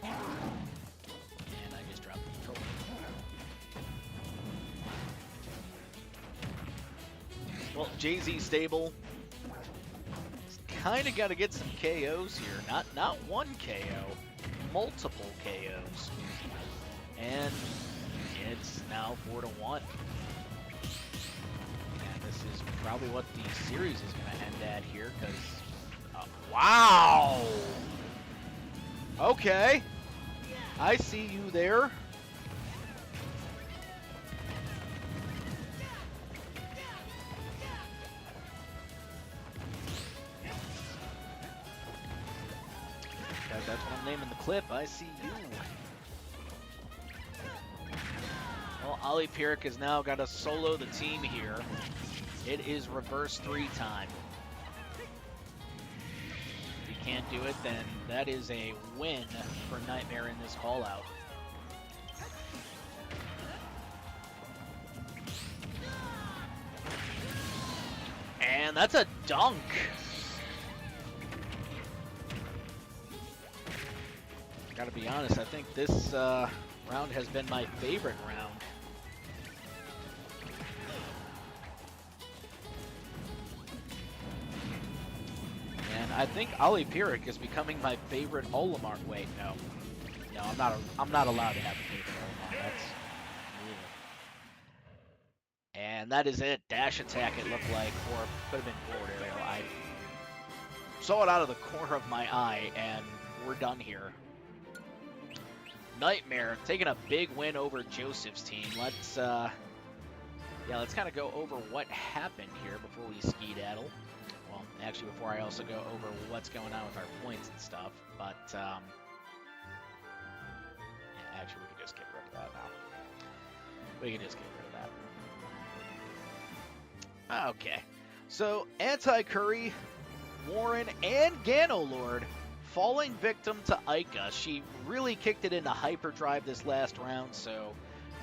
Speaker 1: And I just dropped the controller. Well, Jay-Z stable. kind of got to get some KOs here. Not one KO, multiple KOs. And it's now 4-1. And this is probably what the series is going to end at here, because... wow! Okay. I see you there. That's what I'm naming the clip. I see you. Well, Ali Pirik has now got to solo the team here. It is reverse 3 time. If he can't do it, then that is a win for Nightmare in this call-out. And that's a dunk. Gotta be honest, I think this round has been my favorite round. And I think Ali Pirik is becoming my favorite Olimar. Wait, no, I'm not allowed to have a favorite Olimar. That's weird. And that is it. Dash attack, it looked like, or could have been forward aerial. I saw it out of the corner of my eye, and we're done here. Nightmare taking a big win over Joseph's team. Let's kind of go over what happened here before we skedaddle. Well, actually, before I also go over what's going on with our points and stuff. But yeah, actually, we can just get rid of that now. We can just get rid of that. Okay, so Anti-Curry, Warren, and Ganolord falling victim to Ica. She really kicked it into hyperdrive this last round, so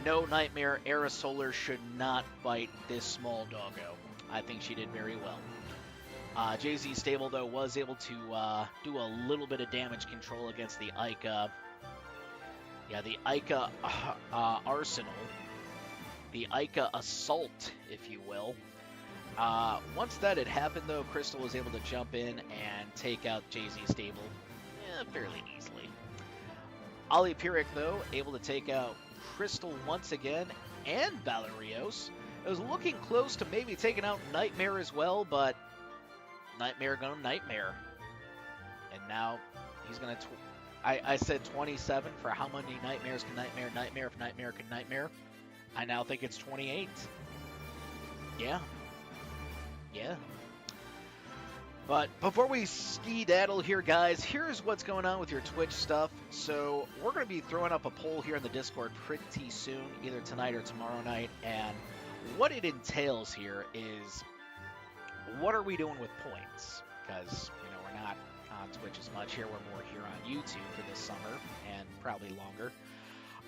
Speaker 1: no Nightmare Aerosolar should not fight this small doggo. I think she did very well. JZ Stable, though, was able to do a little bit of damage control against the Ica. Yeah, the Ica Arsenal. The Ica Assault, if you will. Once that had happened, though, Crystal was able to jump in and take out JZ Stable fairly easily. Ali Pirik, though, able to take out Crystal once again and Valerios. It was looking close to maybe taking out Nightmare as well, but Nightmare going Nightmare. And now he's going to... I said 27 for how many Nightmares can Nightmare if Nightmare can Nightmare. I now think it's 28. Yeah. Yeah. But before we skedaddle here, guys, here's what's going on with your Twitch stuff. So we're going to be throwing up a poll here in the Discord pretty soon, either tonight or tomorrow night. And what it entails here is, what are we doing with points? Because, you know, we're not on Twitch as much here. We're more here on YouTube for this summer and probably longer.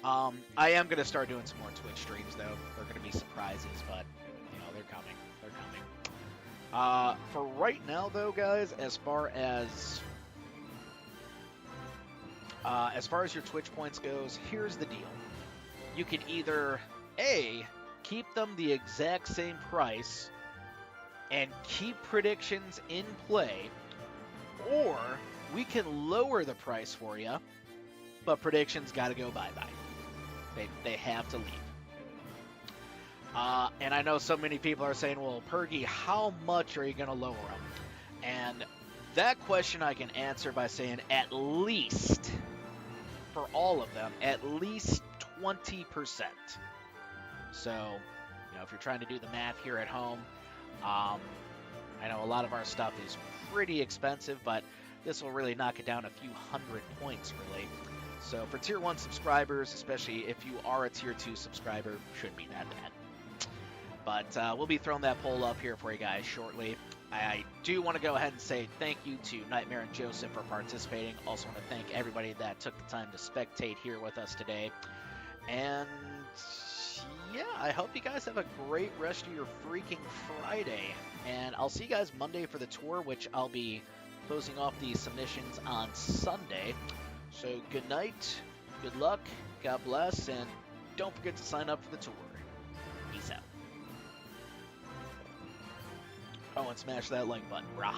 Speaker 1: I am going to start doing some more Twitch streams, though. They're going to be surprises, but, you know, they're coming. They're coming. For right now, though, guys, as far as your Twitch points goes, here's the deal. You can either, A, keep them the exact same price and keep predictions in play, or we can lower the price for you, but predictions got to go bye-bye. They have to leave. And I know so many people are saying, well, Pergy, how much are you going to lower them? And that question I can answer by saying at least, for all of them, at least 20%. So, you know, if you're trying to do the math here at home, I know a lot of our stuff is pretty expensive, but this will really knock it down a few hundred points, really. So for Tier 1 subscribers, especially if you are a Tier 2 subscriber, shouldn't be that bad. But we'll be throwing that poll up here for you guys shortly. I do want to go ahead and say thank you to Nightmare and Joseph for participating. Also want to thank everybody that took the time to spectate here with us today. And yeah, I hope you guys have a great rest of your freaking Friday. And I'll see you guys Monday for the tour, which I'll be closing off the submissions on Sunday. So good night, good luck, God bless, and don't forget to sign up for the tour. Peace out. Oh, and smash that like button, brah.